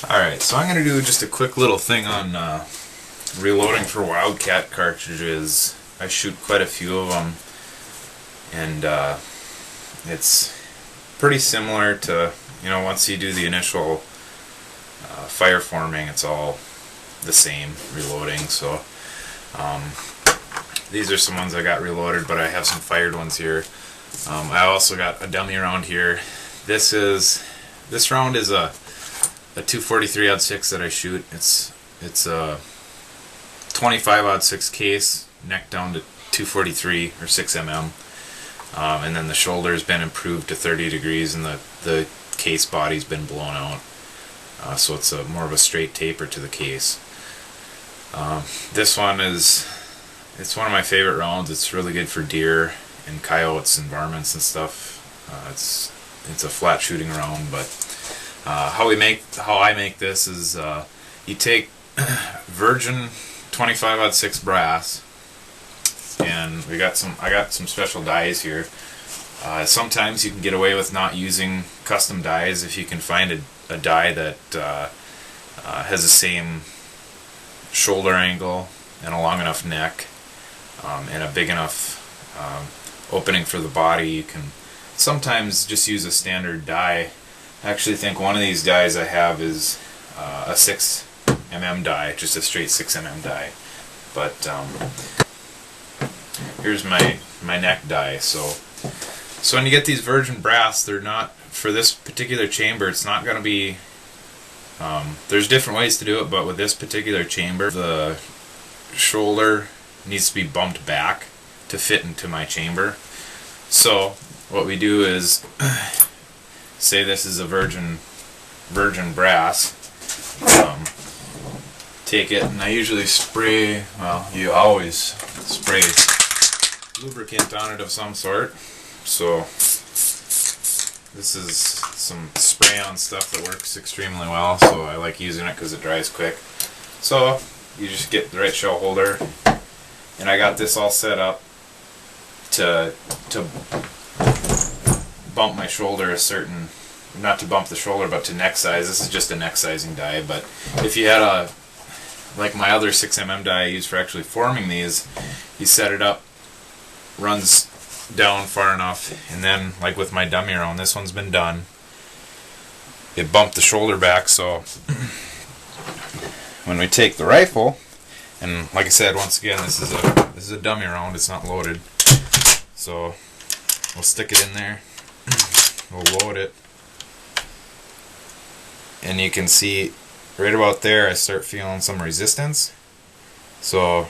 Alright, so I'm going to do just a quick little thing on reloading for Wildcat cartridges. I shoot quite a few of them, and it's pretty similar to, once you do the initial fire forming, it's all the same reloading. So these are some ones I got reloaded, but I have some fired ones here. I also got a dummy round here. This round is a 243-06 that I shoot. It's a 25-06 case, neck down to 243 or 6 mm, and then the shoulder's been improved to 30 degrees, and the case body's been blown out. So it's more of a straight taper to the case. This one it's one of my favorite rounds. It's really good for deer and coyotes and varmints and stuff. It's a flat shooting round, but how I make this is you take virgin 25-06 brass, and I got some special dies here. Sometimes you can get away with not using custom dies if you can find a die that has the same shoulder angle and a long enough neck and a big enough opening for the body. You can sometimes just use a standard die. I actually think one of these dies I have is a 6 mm die, just a straight 6 mm die. But here's my neck die. So when you get these virgin brass, they're not, for this particular chamber, it's not going to be, there's different ways to do it, but with this particular chamber, the shoulder needs to be bumped back to fit into my chamber. So what we do is, say this is a virgin brass, take it, and I usually spray, well, you always spray lubricant on it of some sort. So this is some spray-on stuff that works extremely well, so I like using it because it dries quick. So you just get the right shell holder, and I got this all set up to bump my shoulder a certain, not to bump the shoulder, but to neck size. This is just a neck sizing die, but if you had like my other 6 mm die I use for actually forming these, you set it up, runs down far enough, and then like with my dummy round, this one's been done, it bumped the shoulder back. So when we take the rifle, and like I said, once again, this is a dummy round, it's not loaded, so we'll stick it in there, we'll load it, and you can see right about there I start feeling some resistance. So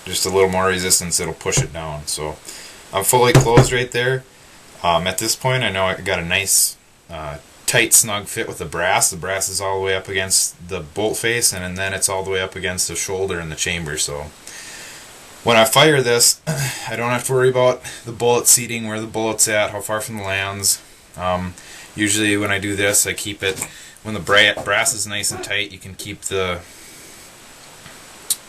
just a little more resistance, it'll push it down. So I'm fully closed right there. At this point, I know I got a nice tight snug fit with the brass. The brass is all the way up against the bolt face, and then it's all the way up against the shoulder and the chamber. So when I fire this, I don't have to worry about the bullet seating, where the bullet's at, how far from the lands. Usually when I do this, I keep it, when the brass is nice and tight, you can keep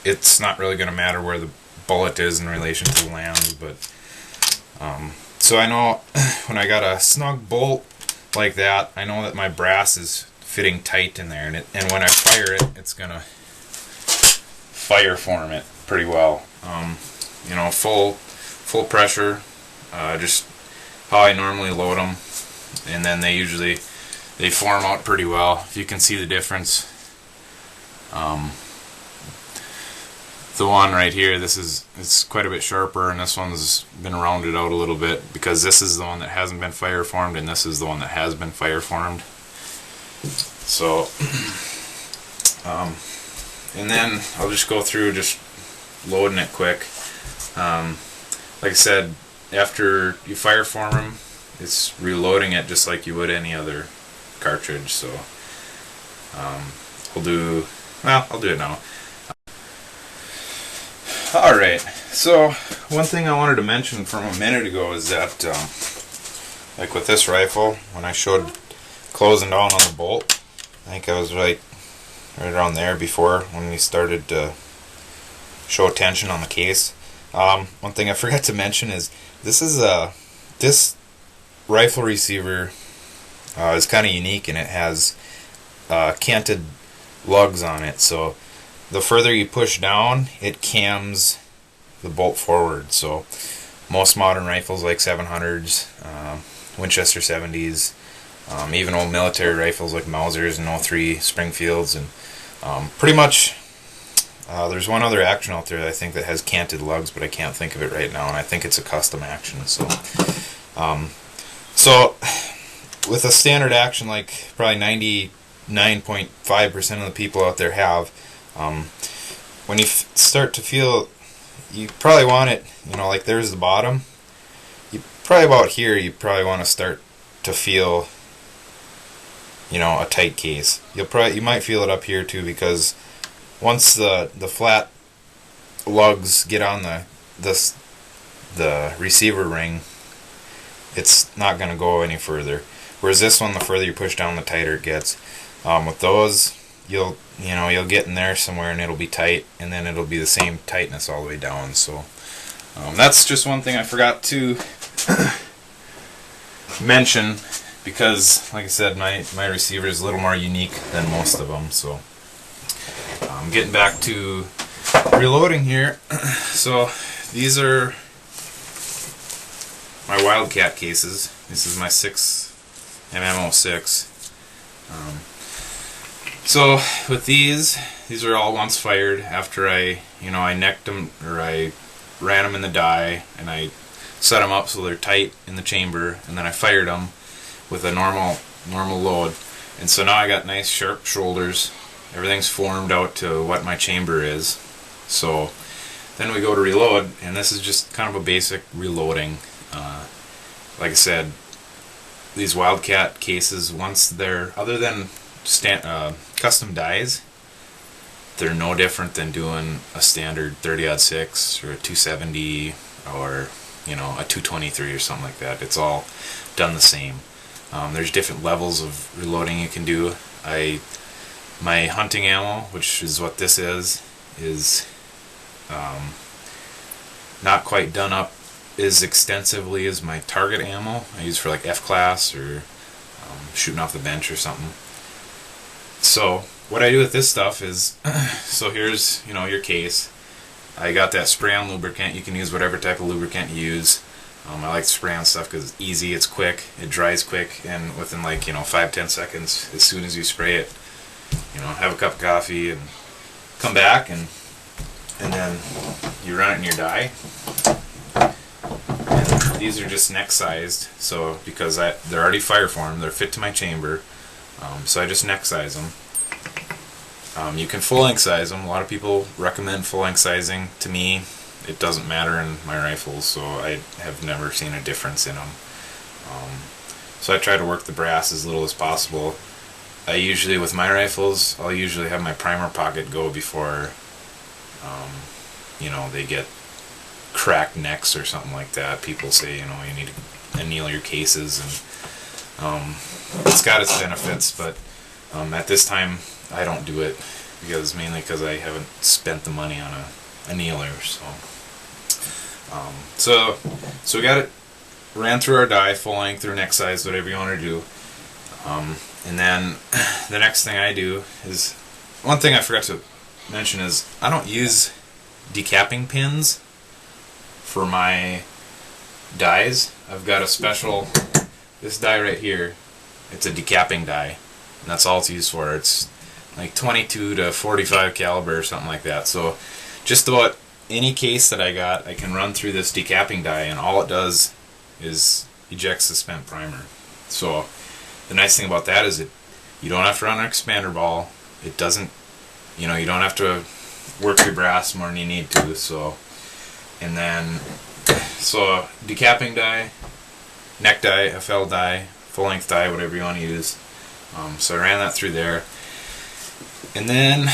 it's not really going to matter where the bullet is in relation to the lands, but so I know when I got a snug bolt like that, I know that my brass is fitting tight in there, and when I fire it, it's going to fire form it pretty well. Full pressure, just how I normally load them, and then they form out pretty well. If you can see the difference, the one right here, it's quite a bit sharper, and this one's been rounded out a little bit because this is the one that hasn't been fire formed, and this is the one that has been fire formed. So and then I'll just go through just loading it quick. Like I said, after you fire form them, it's reloading it just like you would any other cartridge. So I'll do it now. Alright, so one thing I wanted to mention from a minute ago is that like with this rifle, when I showed closing down on the bolt, I think I was right around there before when we started to show tension on the case. One thing I forgot to mention is this rifle receiver is kind of unique, and it has canted lugs on it, so the further you push down, it cams the bolt forward. So most modern rifles like 700s, Winchester 70s, even old military rifles like Mausers and 03 Springfields, and pretty much there's one other action out there that I think that has canted lugs, but I can't think of it right now, and I think it's a custom action. So with a standard action like probably 99.5% of the people out there have, when you start to feel, you probably want it, like there's the bottom, you probably about here, you probably want to start to feel, a tight case. You might feel it up here too, because once the flat lugs get on the receiver ring, it's not going to go any further. Whereas this one, the further you push down, the tighter it gets. With those, you'll get in there somewhere and it'll be tight, and then it'll be the same tightness all the way down. So that's just one thing I forgot to mention, because like I said, my receiver is a little more unique than most of them. So getting back to reloading here. So these are my Wildcat cases. This is my 6mm06. So with these are all once fired after I necked them, or I ran them in the die, and I set them up so they're tight in the chamber, and then I fired them with a normal load. And so now I got nice sharp shoulders. Everything's formed out to what my chamber is. So then we go to reload, and this is just kind of a basic reloading. Like I said, these Wildcat cases, once they're, other than custom dies, they're no different than doing a standard 30-06 or a 270 or a 223 or something like that. It's all done the same. There's different levels of reloading you can do. My hunting ammo, which is what this is not quite done up as extensively as my target ammo I use for like F-class or shooting off the bench or something. So what I do with this stuff is, so here's your case. I got that spray-on lubricant. You can use whatever type of lubricant you use. I like spray-on stuff because it's easy, it's quick, it dries quick, and within like 5-10 seconds, as soon as you spray it, have a cup of coffee and come back, and then you run it in your die. And these are just neck sized, so because they're already fire formed, they're fit to my chamber, so I just neck size them. You can full length size them. A lot of people recommend full length sizing. To me, it doesn't matter in my rifles, so I have never seen a difference in them. So I try to work the brass as little as possible. I usually, with my rifles, I'll usually have my primer pocket go before they get cracked necks or something like that. People say, you need to anneal your cases, and it's got its benefits, but at this time I don't do it, mainly because I haven't spent the money on a annealer. So we got it ran through our die, full length or neck size, whatever you want to do. And then the next thing I do is, one thing I forgot to mention is I don't use decapping pins for my dies. I've got a special, this die right here, it's a decapping die, and that's all it's used for. It's like 22 to 45 caliber or something like that. So just about any case that I got, I can run through this decapping die, and all it does is ejects the spent primer. So the nice thing about that is you don't have to run an expander ball. It doesn't, you don't have to work your brass more than you need to. So decapping die, neck die, FL die, full length die, whatever you want to use. So I ran that through there. And then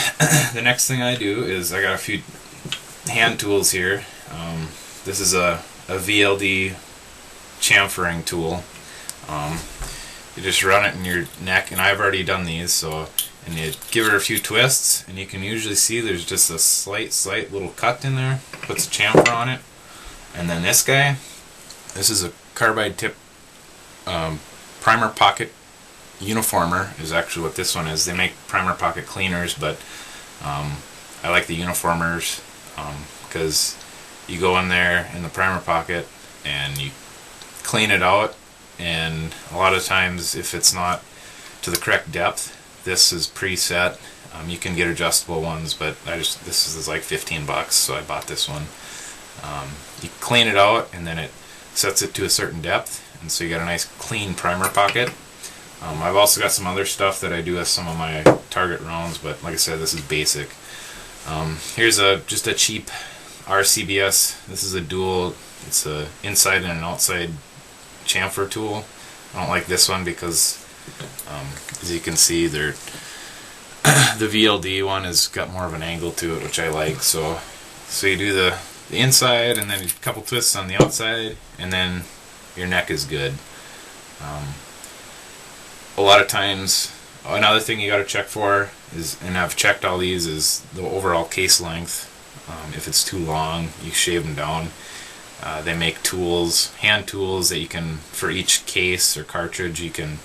the next thing I do is I got a few hand tools here. This is a VLD chamfering tool. You just run it in your neck, and I've already done these, and you give it a few twists, and you can usually see there's just a slight little cut in there. Puts a chamfer on it. And then this guy, this is a carbide tip primer pocket uniformer is actually what this one is. They make primer pocket cleaners, but I like the uniformers because you go in there in the primer pocket and you clean it out, and a lot of times if it's not to the correct depth, this is preset. You can get adjustable ones, but this is like 15 bucks, so I bought this one. You clean it out and then it sets it to a certain depth, and so you got a nice clean primer pocket. I've also got some other stuff that I do with some of my target rounds, but like I said, this is basic. Here's just a cheap RCBS. This is a dual. It's a inside and an outside chamfer tool. I don't like this one because, as you can see, the VLD one has got more of an angle to it, which I like. So you do the inside and then a couple twists on the outside, and then your neck is good. A lot of times, another thing you got to check for is, and I've checked all these, is the overall case length. If it's too long, you shave them down. They make tools, hand tools that you can, for each case or cartridge, you can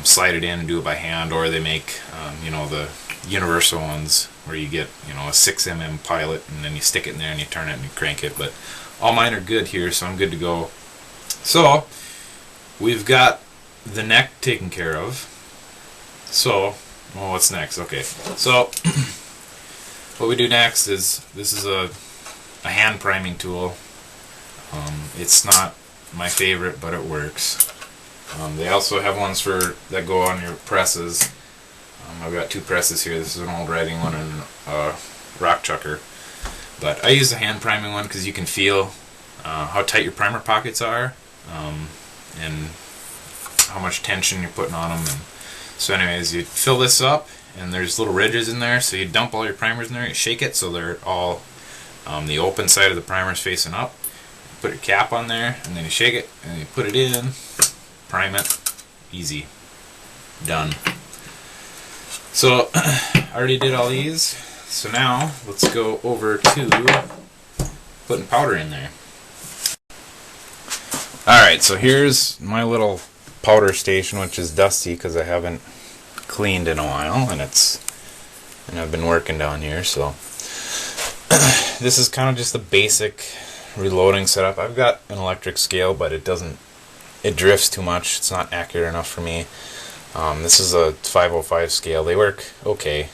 slide it in and do it by hand, or they make the universal ones where you get a 6mm pilot and then you stick it in there and you turn it and you crank it. But all mine are good here, so I'm good to go. So we've got the neck taken care of. So, well, what's next? Okay, so what we do next is, this is a hand priming tool. It's not my favorite, but it works. They also have ones that go on your presses. I've got two presses here. This is an old riding one and a rock chucker. But I use the hand priming one because you can feel how tight your primer pockets are, and how much tension you're putting on them. And so anyways, you fill this up, and there's little ridges in there, so you dump all your primers in there, you shake it so they're all the open side of the primer's facing up. Put your cap on there, and then you shake it, and you put it in, prime it, easy, done. So I already did all these, so now let's go over to putting powder in there. Alright, so here's my little powder station, which is dusty because I haven't cleaned in a while, and I've been working down here. So this is kind of just a basic reloading setup. I've got an electric scale, but it drifts too much. It's not accurate enough for me. This is a 505 scale. They work okay.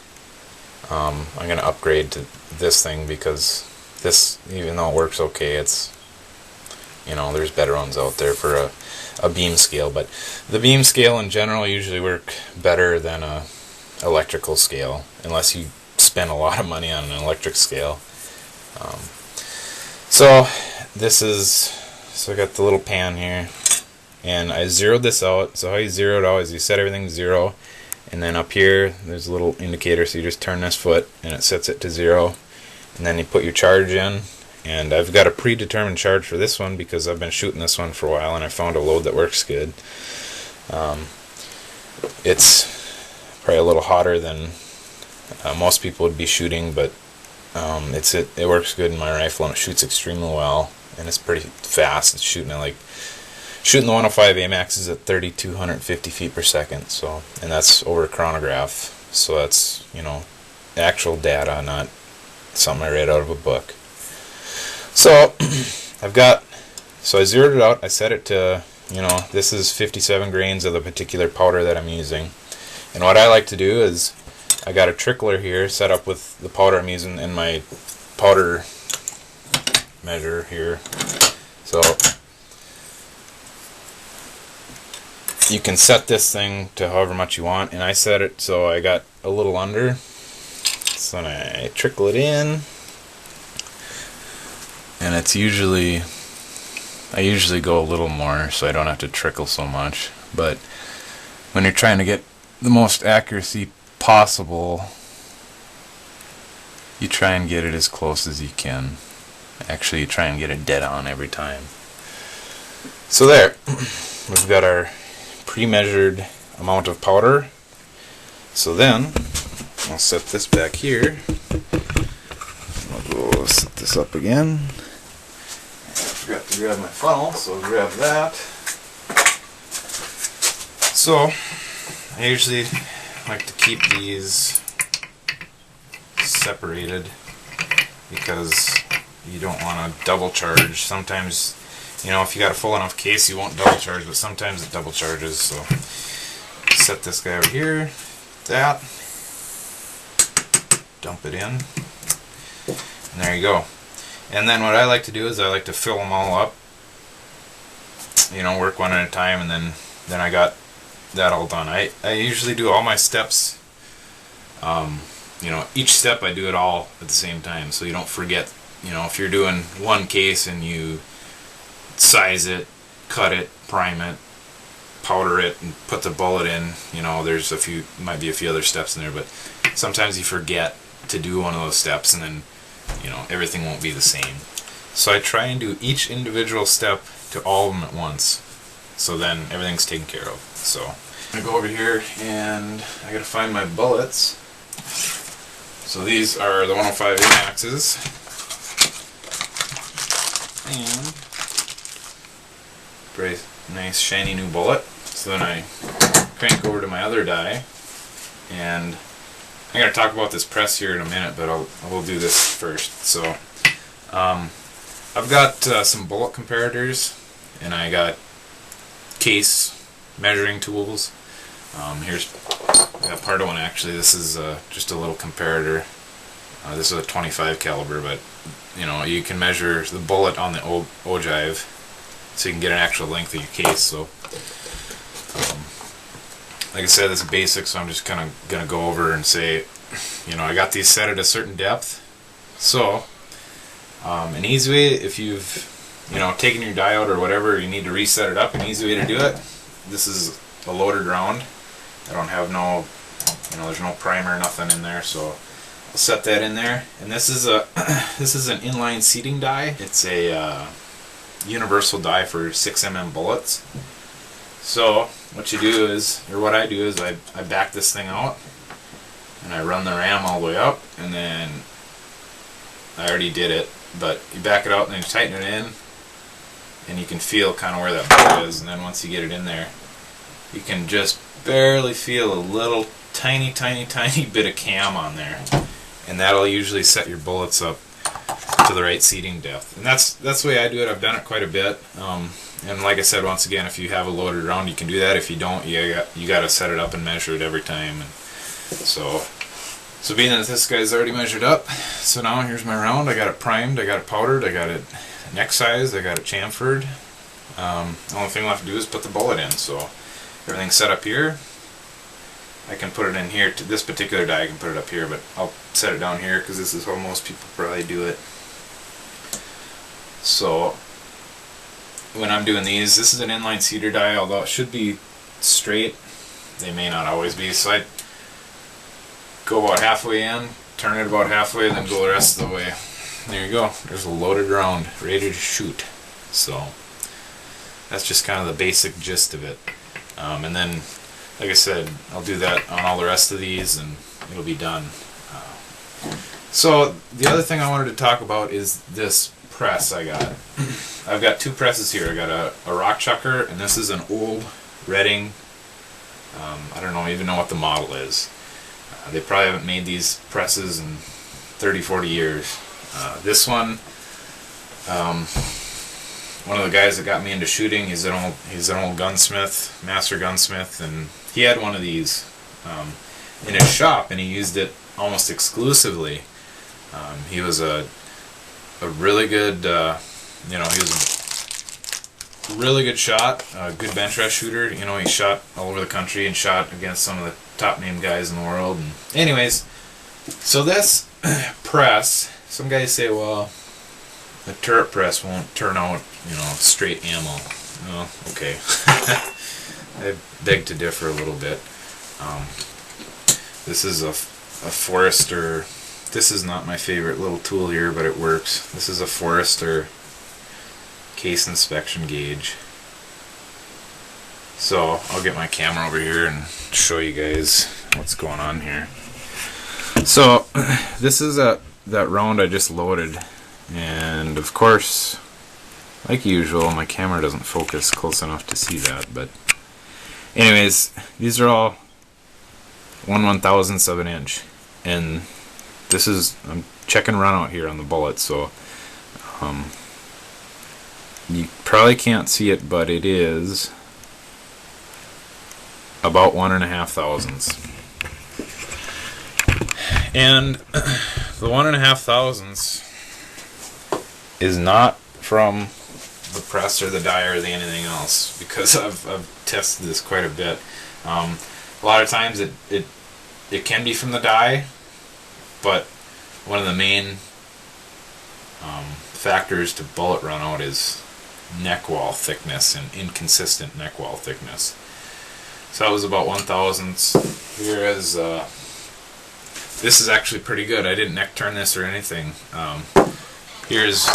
I'm gonna upgrade to this thing because this, even though it works okay, it's, there's better ones out there for a beam scale, but the beam scale in general usually work better than a electrical scale, unless you spend a lot of money on an electric scale. So I got the little pan here, and I zeroed this out. So how you zero it out is you set everything to 0, and then up here there's a little indicator, so you just turn this foot and it sets it to 0, and then you put your charge in. And I've got a predetermined charge for this one because I've been shooting this one for a while and I found a load that works good. It's probably a little hotter than most people would be shooting, but it works good in my rifle, and it shoots extremely well, and it's pretty fast. It's shooting the 105 AMAX is at 3,250 feet per second. So, and that's over a chronograph. So that's actual data, not something I read out of a book. So I zeroed it out. I set it to, this is 57 grains of the particular powder that I'm using. And what I like to do is, I got a trickler here set up with the powder I'm using in my powder measure here. So you can set this thing to however much you want, and I set it so I got a little under. So then I trickle it in. And I usually go a little more so I don't have to trickle so much. But when you're trying to get the most accuracy possible, you try and get it as close as you can. Actually, you try and get it dead on every time. So there, we've got our pre-measured amount of powder. So then, I'll set this back here. I'll go set this up again. I forgot to grab my funnel, so I'll grab that. So I usually like to keep these separated because you don't want to double charge. Sometimes, you know, if you got a full enough case, you won't double charge, but sometimes it double charges. So set this guy over here, that, dump it in, and there you go. And then what I like to do is I like to fill them all up, you know, work one at a time, and then I got that all done. I usually do all my steps, you know, each step I do it all at the same time, so you don't forget. You know, if you're doing one case and you size it, cut it, prime it, powder it, and put the bullet in, you know, there's might be a few other steps in there, but sometimes you forget to do one of those steps, and then, you know, everything won't be the same. So I try and do each individual step to all of them at once, so then everything's taken care of. So I'm gonna go over here and I gotta find my bullets. So these are the 105 AMAXs, and very nice shiny new bullet. So then I crank over to my other die, and I'm gonna talk about this press here in a minute, but I will do this first. So I've got some bullet comparators, and I got case measuring tools. Here's I got part of one actually. This is just a little comparator. This is a 25 caliber, but you know, you can measure the bullet on the ogive, so you can get an actual length of your case. So like I said, this is basic, so I'm just kind of gonna go over and say, you know, I got these set at a certain depth. So an easy way, if you've, you know, taken your die out or whatever, you need to reset it up, an easy way to do it, this is a loaded round. I don't have no, you know, there's no primer, nothing in there, so I'll set that in there. And this is a this is an inline seating die. It's a universal die for 6mm bullets. So what you do is, or what I do is, I back this thing out and I run the ram all the way up, and then I already did it, but you back it out and then you tighten it in, and you can feel kind of where that bullet is. And then once you get it in there, you can just barely feel a little tiny bit of cam on there, and that'll usually set your bullets up to the right seating depth. And that's the way I do it. I've done it quite a bit, and like I said, once again, if you have a loaded round, you can do that. If you don't, you got to set it up and measure it every time. And so being that this guy's already measured up, so now here's my round. I got it primed, I got it powdered, I got it neck sized, I got it chamfered. The only thing left to do is put the bullet in. So everything's set up here. I can put it in here. To this particular die I can put it up here, but I'll set it down here because this is how most people probably do it. So when I'm doing these, this is an inline seater die, although it should be straight. They may not always be, so I go about halfway in, turn it about halfway, then go the rest of the way. There you go. There's a loaded round, ready to shoot. So that's just kind of the basic gist of it. And then, like I said, I'll do that on all the rest of these, and it'll be done. So the other thing I wanted to talk about is this press I got. I've got two presses here. I got a rock chucker, and this is an old Redding. I don't even know what the model is. They probably haven't made these presses in 30-40 years. This one, one of the guys that got me into shooting, he's an old gunsmith, master gunsmith, and he had one of these in his shop, and he used it almost exclusively. He was a really good, he was a really good shot, a good bench rest shooter. You know, he shot all over the country and shot against some of the top name guys in the world. And anyways, so this press, some guys say, well, the turret press won't turn out, you know, straight ammo. Well, okay. I beg to differ a little bit. This is a Forester. This is not my favorite little tool here, but it works. This is a Forester case inspection gauge. So I'll get my camera over here and show you guys what's going on here. So this is that round I just loaded, and of course, like usual, my camera doesn't focus close enough to see that, but anyways, these are all 1/1000th of an inch, and this is, I'm checking run out here on the bullet, so you probably can't see it, but it is about 1.5 thousandths. And the 1.5 thousandths is not from the press or the die or the anything else, because I've tested this quite a bit. A lot of times it can be from the die, but one of the main factors to bullet run out is neck wall thickness and inconsistent neck wall thickness. So that was about 1/1000ths. Here is this is actually pretty good. I didn't neck turn this or anything. Here's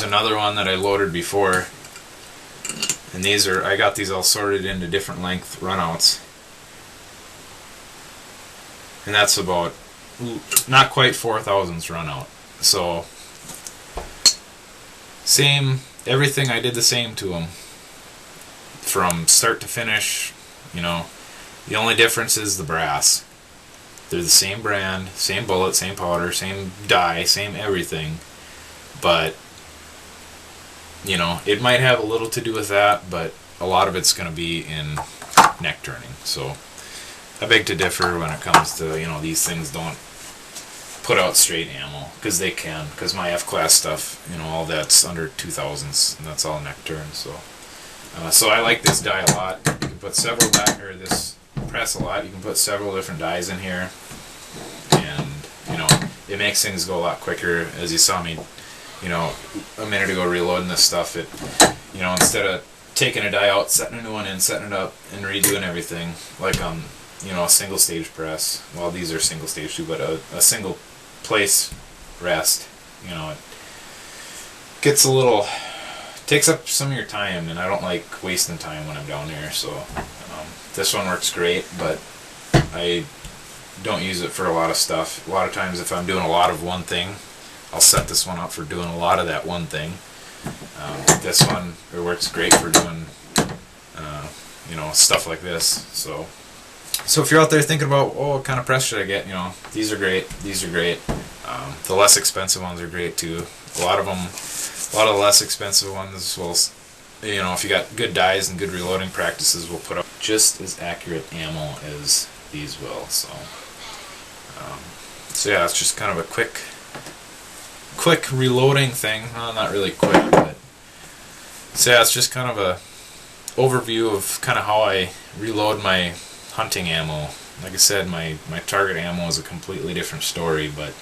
another one that I loaded before, and these are, I got these all sorted into different length runouts, and that's about not quite 4/1000ths runout. So same, everything I did the same to them from start to finish. You know, the only difference is the brass. They're the same brand, same bullet, same powder, same die, same everything, but you know, it might have a little to do with that, but a lot of it's going to be in neck turning. So I beg to differ when it comes to, you know, these things don't put out straight ammo, because they can, because my F-class stuff, you know, all that's under 2/1000ths, and that's all neck turn. So so I like this die a lot. You can put several or this press a lot. You can put several different dies in here, and you know, it makes things go a lot quicker. As you saw me, you know, a minute ago reloading this stuff, it, you know, instead of taking a die out, setting a new one in, setting it up, and redoing everything, like you know, a single stage press. Well, these are single stage too, but a single place rest, you know, it gets a little, takes up some of your time, and I don't like wasting time when I'm down there. So this one works great, but I don't use it for a lot of stuff. A lot of times if I'm doing a lot of one thing, I'll set this one up for doing a lot of that one thing. This one, it works great for doing you know, stuff like this. So if you're out there thinking about, oh, what kind of press should I get, you know, these are great. These are great. The less expensive ones are great too. A lot of the less expensive ones will, you know, if you got good dies and good reloading practices, will put up just as accurate ammo as these will. So yeah, it's just kind of a quick reloading thing. Well, not really quick, but so yeah, it's just kind of a overview of kind of how I reload my hunting ammo. Like I said, my target ammo is a completely different story, but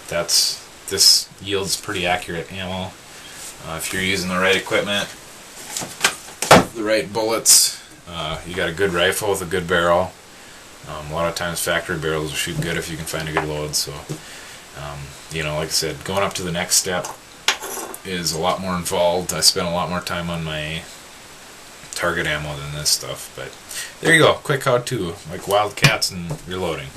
this yields pretty accurate ammo if you're using the right equipment, the right bullets. You got a good rifle with a good barrel. A lot of times factory barrels will shoot good if you can find a good load. So you know, like I said, going up to the next step is a lot more involved. I spent a lot more time on my target ammo than this stuff, but there you go, quick how-to, like Wildcats and reloading.